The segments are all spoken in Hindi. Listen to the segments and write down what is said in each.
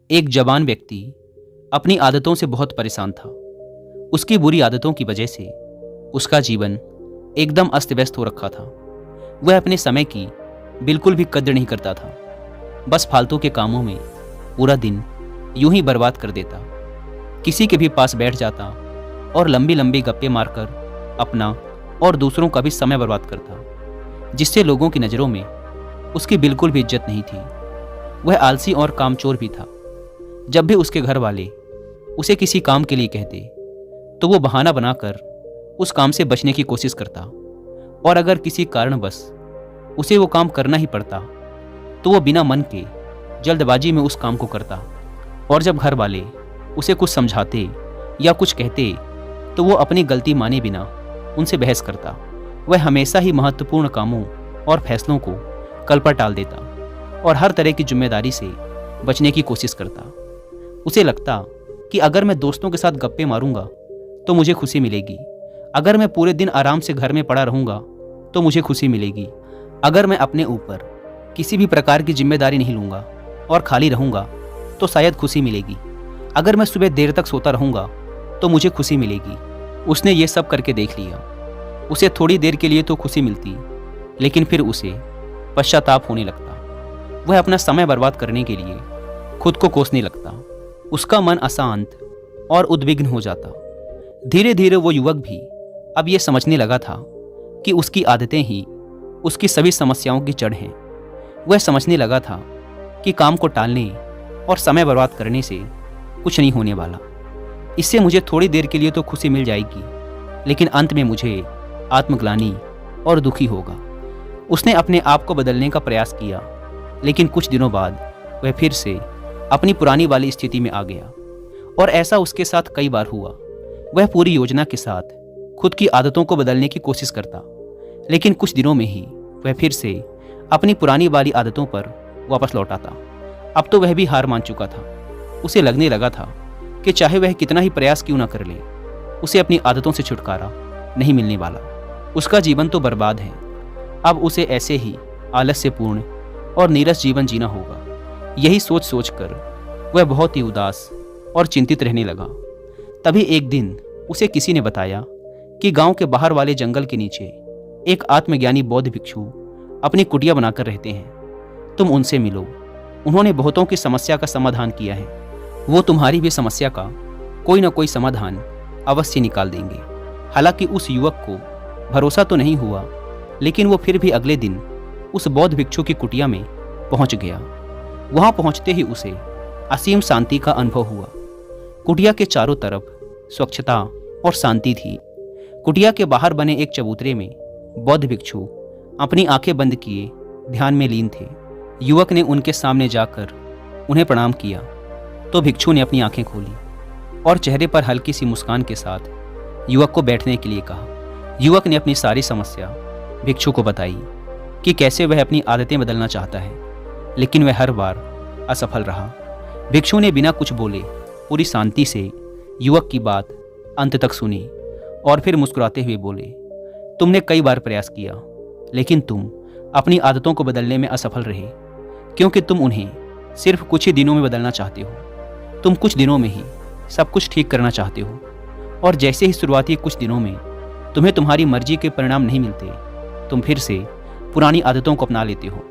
एक जवान व्यक्ति अपनी आदतों से बहुत परेशान था। उसकी बुरी आदतों की वजह से उसका जीवन एकदम अस्त व्यस्त हो रखा था। वह अपने समय की बिल्कुल भी कद्र नहीं करता था। बस फालतू के कामों में पूरा दिन यूं ही बर्बाद कर देता। किसी के भी पास बैठ जाता और लंबी लंबी गप्पे मारकर अपना और दूसरों का भी समय बर्बाद करता, जिससे लोगों की नज़रों में उसकी बिल्कुल भी इज्जत नहीं थी। वह आलसी और कामचोर भी था। जब भी उसके घर वाले उसे किसी काम के लिए कहते तो वो बहाना बनाकर उस काम से बचने की कोशिश करता, और अगर किसी कारणवश उसे वो काम करना ही पड़ता तो वो बिना मन के जल्दबाजी में उस काम को करता। और जब घर वाले उसे कुछ समझाते या कुछ कहते तो वो अपनी गलती माने बिना उनसे बहस करता। वह हमेशा ही महत्वपूर्ण कामों और फैसलों को कल पर टाल देता और हर तरह की जिम्मेदारी से बचने की कोशिश करता। उसे लगता कि अगर मैं दोस्तों के साथ गप्पे मारूंगा तो मुझे खुशी मिलेगी, अगर मैं पूरे दिन आराम से घर में पड़ा रहूंगा तो मुझे खुशी मिलेगी, अगर मैं अपने ऊपर किसी भी प्रकार की जिम्मेदारी नहीं लूंगा और खाली रहूंगा तो शायद खुशी मिलेगी, अगर मैं सुबह देर तक सोता रहूंगा तो मुझे खुशी मिलेगी। उसने ये सब करके देख लिया। उसे थोड़ी देर के लिए तो खुशी मिलती, लेकिन फिर उसे पश्चाताप होने लगता। वह अपना समय बर्बाद करने के लिए खुद को कोसने लगता। उसका मन अशांत और उद्विग्न हो जाता। धीरे धीरे वो युवक भी अब ये समझने लगा था कि उसकी आदतें ही उसकी सभी समस्याओं की जड़ हैं। वह समझने लगा था कि काम को टालने और समय बर्बाद करने से कुछ नहीं होने वाला। इससे मुझे थोड़ी देर के लिए तो खुशी मिल जाएगी, लेकिन अंत में मुझे आत्मग्लानि और दुखी होगा। उसने अपने आप को बदलने का प्रयास किया, लेकिन कुछ दिनों बाद वह फिर से अपनी पुरानी वाली स्थिति में आ गया। और ऐसा उसके साथ कई बार हुआ। वह पूरी योजना के साथ खुद की आदतों को बदलने की कोशिश करता, लेकिन कुछ दिनों में ही वह फिर से अपनी पुरानी वाली आदतों पर वापस लौट आता। अब तो वह भी हार मान चुका था। उसे लगने लगा था कि चाहे वह कितना ही प्रयास क्यों ना कर ले, उसे अपनी आदतों से छुटकारा नहीं मिलने वाला। उसका जीवन तो बर्बाद है। अब उसे ऐसे ही आलस्यपूर्ण और नीरस जीवन जीना होगा। यही सोच सोचकर वह बहुत ही उदास और चिंतित रहने लगा। तभी एक दिन उसे किसी ने बताया कि गांव के बाहर वाले जंगल के नीचे एक आत्मज्ञानी बौद्ध भिक्षु अपनी कुटिया बनाकर रहते हैं। तुम उनसे मिलो। उन्होंने बहुतों की समस्या का समाधान किया है। वो तुम्हारी भी समस्या का कोई ना कोई समाधान अवश्य निकाल देंगे। हालांकि उस युवक को भरोसा तो नहीं हुआ, लेकिन वो फिर भी अगले दिन उस बौद्ध भिक्षु की कुटिया में पहुंच गया। वहां पहुंचते ही उसे असीम शांति का अनुभव हुआ। कुटिया के चारों तरफ स्वच्छता और शांति थी। कुटिया के बाहर बने एक चबूतरे में बौद्ध भिक्षु अपनी आंखें बंद किए ध्यान में लीन थे। युवक ने उनके सामने जाकर उन्हें प्रणाम किया तो भिक्षु ने अपनी आंखें खोली और चेहरे पर हल्की सी मुस्कान के साथ युवक को बैठने के लिए कहा। युवक ने अपनी सारी समस्या भिक्षु को बताई कि कैसे वह अपनी आदतें बदलना चाहता है, लेकिन वह हर बार असफल रहा। भिक्षु ने बिना कुछ बोले पूरी शांति से युवक की बात अंत तक सुनी और फिर मुस्कुराते हुए बोले, तुमने कई बार प्रयास किया, लेकिन तुम अपनी आदतों को बदलने में असफल रहे, क्योंकि तुम उन्हें सिर्फ कुछ ही दिनों में बदलना चाहते हो। तुम कुछ दिनों में ही सब कुछ ठीक करना चाहते हो, और जैसे ही शुरुआती कुछ दिनों में तुम्हें तुम्हारी मर्जी के परिणाम नहीं मिलते, तुम फिर से पुरानी आदतों को अपना लेते हो।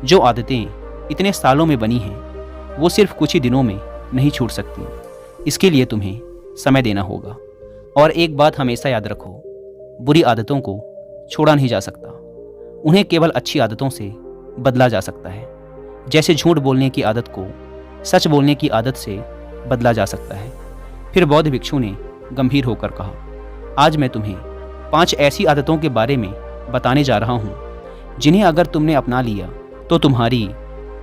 जो आदतें इतने सालों में बनी हैं, वो सिर्फ कुछ ही दिनों में नहीं छूट सकती। इसके लिए तुम्हें समय देना होगा। और एक बात हमेशा याद रखो, बुरी आदतों को छोड़ा नहीं जा सकता, उन्हें केवल अच्छी आदतों से बदला जा सकता है। जैसे झूठ बोलने की आदत को सच बोलने की आदत से बदला जा सकता है। फिर बौद्ध भिक्षु ने गंभीर होकर कहा, आज मैं तुम्हें 5 ऐसी आदतों के बारे में बताने जा रहा हूँ, जिन्हें अगर तुमने अपना लिया तो तुम्हारी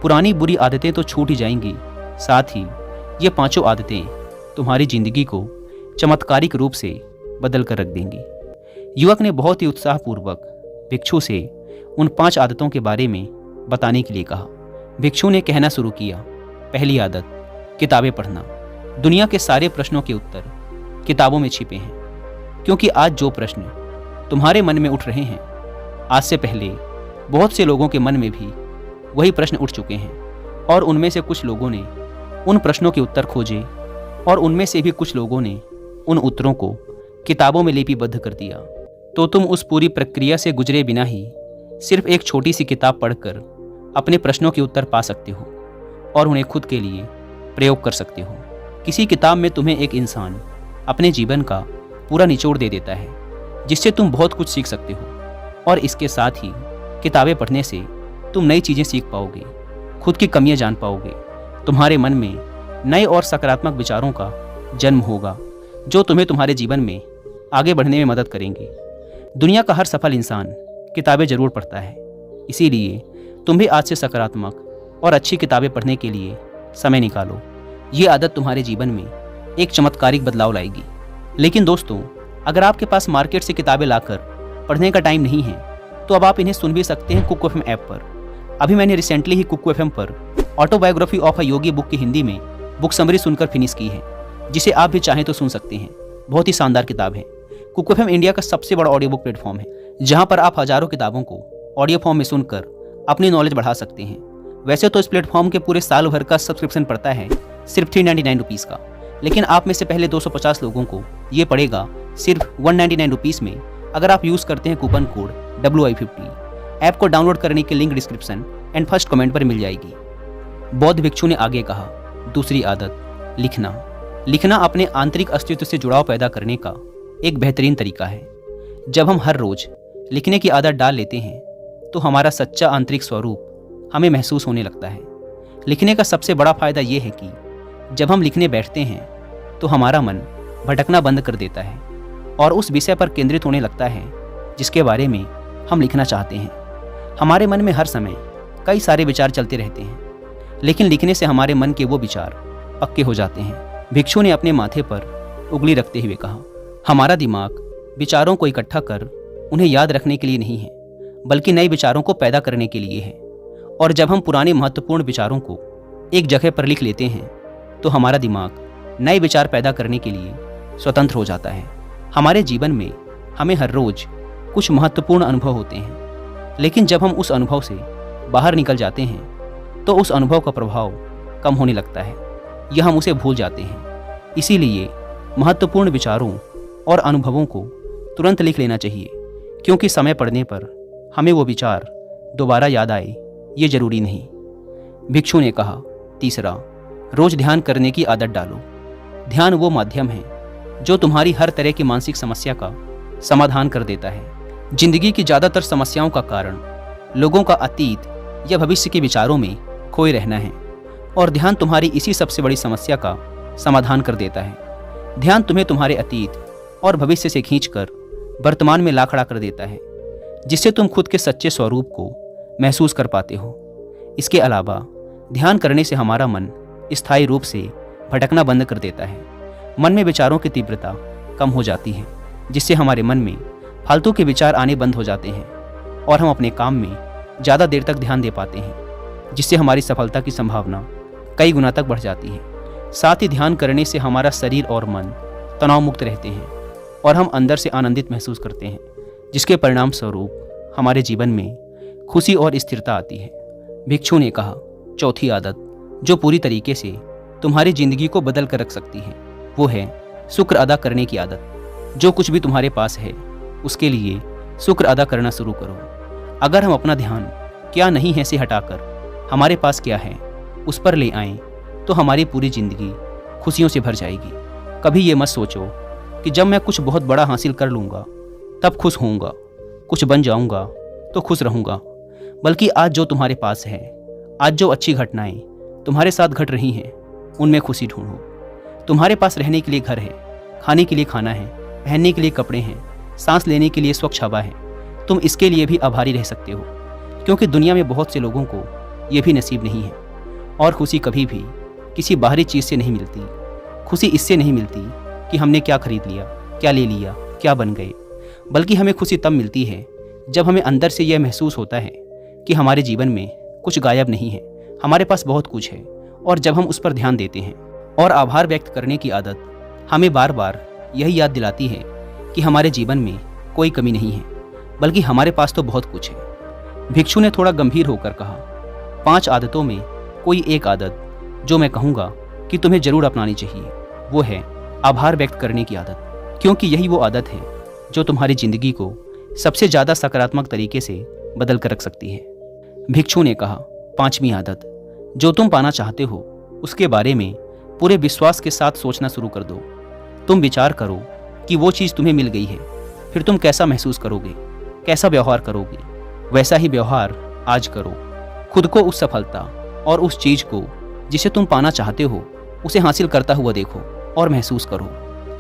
पुरानी बुरी आदतें तो छूट ही जाएंगी, साथ ही ये 5 आदतें तुम्हारी जिंदगी को चमत्कारिक रूप से बदल कर रख देंगी। युवक ने बहुत ही उत्साहपूर्वक भिक्षु से उन 5 आदतों के बारे में बताने के लिए कहा। भिक्षु ने कहना शुरू किया, पहली आदत, किताबें पढ़ना। दुनिया के सारे प्रश्नों के उत्तर किताबों में छिपे हैं, क्योंकि आज जो प्रश्न तुम्हारे मन में उठ रहे हैं, आज से पहले बहुत से लोगों के मन में भी वही प्रश्न उठ चुके हैं, और उनमें से कुछ लोगों ने उन प्रश्नों के उत्तर खोजे और उनमें से भी कुछ लोगों ने उन उत्तरों को किताबों में लिपिबद्ध कर दिया, तो तुम उस पूरी प्रक्रिया से गुजरे बिना ही सिर्फ एक छोटी सी किताब पढ़कर अपने प्रश्नों के उत्तर पा सकते हो और उन्हें खुद के लिए प्रयोग कर सकते हो। किसी किताब में तुम्हें एक इंसान अपने जीवन का पूरा निचोड़ दे देता है, जिससे तुम बहुत कुछ सीख सकते हो। और इसके साथ ही किताबें पढ़ने से तुम नई चीज़ें सीख पाओगे, खुद की कमियां जान पाओगे, तुम्हारे मन में नए और सकारात्मक विचारों का जन्म होगा जो तुम्हें तुम्हारे जीवन में आगे बढ़ने में मदद करेंगे। दुनिया का हर सफल इंसान किताबें जरूर पढ़ता है, इसीलिए तुम भी आज से सकारात्मक और अच्छी किताबें पढ़ने के लिए समय निकालो। ये आदत तुम्हारे जीवन में एक चमत्कारिक बदलाव लाएगी। लेकिन दोस्तों, अगर आपके पास मार्केट से किताबें लाकर पढ़ने का टाइम नहीं है, तो अब आप इन्हें सुन भी सकते हैं कुक एफएम ऐप पर। अभी मैंने रिसेंटली ही कुक एफएम पर autobiography of a Yogi book की हिंदी में बुक समरी सुनकर फिनिश की है, जिसे आप भी चाहें तो सुन सकते हैं। बहुत ही शानदार किताब है। कुक एफएम इंडिया का सबसे बड़ा ऑडियो बुक प्लेटफॉर्म है, जहां पर आप हजारों किताबों को ऑडियो फॉर्म में सुनकर अपनी नॉलेज बढ़ा सकते हैं। वैसे तो इस प्लेटफॉर्म के पूरे साल भर का सब्सक्रिप्शन पड़ता है सिर्फ 399 रुपीज़ का, लेकिन आप में से पहले 250 लोगों को ये पड़ेगा सिर्फ 199 रुपीज़ में, अगर आप यूज़ करते हैं कूपन कोड WI50। ऐप को डाउनलोड करने की link description and first comment पर मिल जाएगी। बौद्ध भिक्षु ने आगे कहा, दूसरी आदत, लिखना। लिखना अपने आंतरिक अस्तित्व से जुड़ाव पैदा करने का एक बेहतरीन तरीका है। जब हम हर रोज लिखने की आदत डाल लेते हैं, तो हमारा सच्चा आंतरिक स्वरूप हमें महसूस होने लगता है। लिखने का सबसे बड़ा फायदा यह है कि जब हम लिखने बैठते हैं, तो हमारा मन भटकना बंद कर देता है और उस विषय पर केंद्रित होने लगता है जिसके बारे में हम लिखना चाहते हैं। हमारे मन में हर समय कई सारे विचार चलते रहते हैं, लेकिन लिखने से हमारे मन के वो विचार पक्के हो जाते हैं। भिक्षु ने अपने माथे पर उंगली रखते हुए कहा, हमारा दिमाग विचारों को इकट्ठा कर उन्हें याद रखने के लिए नहीं है, बल्कि नए विचारों को पैदा करने के लिए है। और जब हम पुराने महत्वपूर्ण विचारों को एक जगह पर लिख लेते हैं, तो हमारा दिमाग नए विचार पैदा करने के लिए स्वतंत्र हो जाता है। हमारे जीवन में हमें हर रोज कुछ महत्वपूर्ण अनुभव होते हैं, लेकिन जब हम उस अनुभव से बाहर निकल जाते हैं, तो उस अनुभव का प्रभाव कम होने लगता है या हम उसे भूल जाते हैं। इसीलिए महत्वपूर्ण विचारों और अनुभवों को तुरंत लिख लेना चाहिए, क्योंकि समय पड़ने पर हमें वो विचार दोबारा याद आए ये जरूरी नहीं। भिक्षु ने कहा, तीसरा, रोज ध्यान करने की आदत डालो। ध्यान वो माध्यम है जो तुम्हारी हर तरह की मानसिक समस्या का समाधान कर देता है। जिंदगी की ज़्यादातर समस्याओं का कारण लोगों का अतीत या भविष्य के विचारों में खोए रहना है, और ध्यान तुम्हारी इसी सबसे बड़ी समस्या का समाधान कर देता है। ध्यान तुम्हें तुम्हारे अतीत और भविष्य से खींचकर वर्तमान में ला खड़ा कर देता है, जिससे तुम खुद के सच्चे स्वरूप को महसूस कर पाते हो। इसके अलावा ध्यान करने से हमारा मन स्थायी रूप से भटकना बंद कर देता है। मन में विचारों की तीव्रता कम हो जाती है, जिससे हमारे मन में फालतू के विचार आने बंद हो जाते हैं और हम अपने काम में ज़्यादा देर तक ध्यान दे पाते हैं, जिससे हमारी सफलता की संभावना कई गुना तक बढ़ जाती है। साथ ही ध्यान करने से हमारा शरीर और मन तनाव मुक्त रहते हैं और हम अंदर से आनंदित महसूस करते हैं, जिसके परिणाम स्वरूप हमारे जीवन में खुशी और स्थिरता आती है। भिक्षु ने कहा, चौथी आदत जो पूरी तरीके से तुम्हारी जिंदगी को बदल कर रख सकती है, वो है शुक्र अदा करने की आदत। जो कुछ भी तुम्हारे पास है, उसके लिए शुक्र अदा करना शुरू करो। अगर हम अपना ध्यान क्या नहीं है से हटाकर हमारे पास क्या है उस पर ले आएं, तो हमारी पूरी जिंदगी खुशियों से भर जाएगी। कभी ये मत सोचो कि जब मैं कुछ बहुत बड़ा हासिल कर लूँगा तब खुश होऊंगा, कुछ बन जाऊंगा तो खुश रहूंगा, बल्कि आज जो तुम्हारे पास है, आज जो अच्छी घटनाएं तुम्हारे साथ घट रही हैं, उनमें खुशी ढूंढो। तुम्हारे पास रहने के लिए घर है, खाने के लिए खाना है, पहनने के लिए कपड़े हैं, सांस लेने के लिए स्वच्छ हवा है। तुम इसके लिए भी आभारी रह सकते हो, क्योंकि दुनिया में बहुत से लोगों को ये भी नसीब नहीं है। और खुशी कभी भी किसी बाहरी चीज़ से नहीं मिलती। खुशी इससे नहीं मिलती कि हमने क्या खरीद लिया, क्या ले लिया, क्या बन गए, बल्कि हमें खुशी तब मिलती है जब हमें अंदर से यह महसूस होता है कि हमारे जीवन में कुछ गायब नहीं है, हमारे पास बहुत कुछ है। और जब हम उस पर ध्यान देते हैं और आभार व्यक्त करने की आदत हमें बार बार यही याद दिलाती है कि हमारे जीवन में कोई कमी नहीं है, बल्कि हमारे पास तो बहुत कुछ है। भिक्षु ने थोड़ा गंभीर होकर कहा, 5 आदतों में कोई एक आदत जो मैं कहूँगा कि तुम्हें जरूर अपनानी चाहिए, वो है आभार व्यक्त करने की आदत, क्योंकि यही वो आदत है जो तुम्हारी जिंदगी को सबसे ज़्यादा सकारात्मक तरीके से बदल कर रख सकती है। भिक्षु ने कहा, 5वीं आदत, जो तुम पाना चाहते हो उसके बारे में पूरे विश्वास के साथ सोचना शुरू कर दो। तुम विचार करो कि वो चीज़ तुम्हें मिल गई है, फिर तुम कैसा महसूस करोगे, कैसा व्यवहार करोगे। वैसा ही व्यवहार आज करो। खुद को उस सफलता और उस चीज़ को जिसे तुम पाना चाहते हो उसे हासिल करता हुआ देखो और महसूस करो।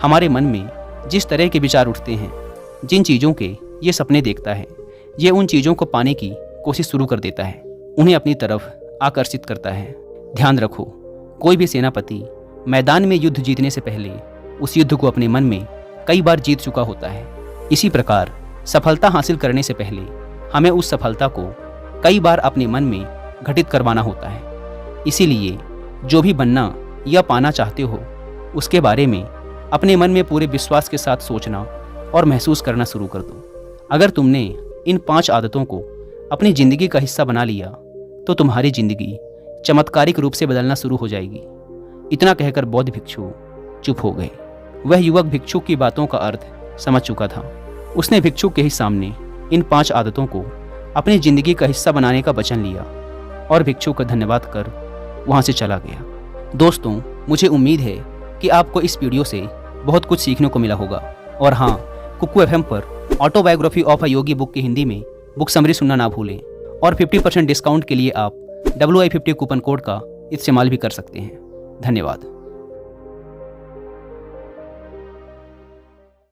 हमारे मन में जिस तरह के विचार उठते हैं, जिन चीज़ों के ये सपने देखता है, ये उन चीज़ों को पाने की कोशिश शुरू कर देता है, उन्हें अपनी तरफ आकर्षित करता है। ध्यान रखो, कोई भी सेनापति मैदान में युद्ध जीतने से पहले उस युद्ध को अपने मन में कई बार जीत चुका होता है। इसी प्रकार सफलता हासिल करने से पहले हमें उस सफलता को कई बार अपने मन में घटित करवाना होता है। इसीलिए जो भी बनना या पाना चाहते हो उसके बारे में अपने मन में पूरे विश्वास के साथ सोचना और महसूस करना शुरू कर दो। अगर तुमने इन 5 आदतों को अपनी ज़िंदगी का हिस्सा बना लिया तो तुम्हारी ज़िंदगी चमत्कारिक रूप से बदलना शुरू हो जाएगी। इतना कहकर बौद्ध भिक्षु चुप हो गए। वह युवक भिक्षु की बातों का अर्थ समझ चुका था। उसने भिक्षु के ही सामने इन 5 आदतों को अपनी ज़िंदगी का हिस्सा बनाने का वचन लिया और भिक्षु का धन्यवाद कर वहाँ से चला गया। दोस्तों, मुझे उम्मीद है कि आपको इस वीडियो से बहुत कुछ सीखने को मिला होगा। और हाँ, कुकू एफएम पर autobiography of a Yogi book की हिंदी में बुक समरी सुनना ना भूलें। और 50% डिस्काउंट के लिए आप WI50 कूपन कोड का इस्तेमाल भी कर सकते हैं। धन्यवाद।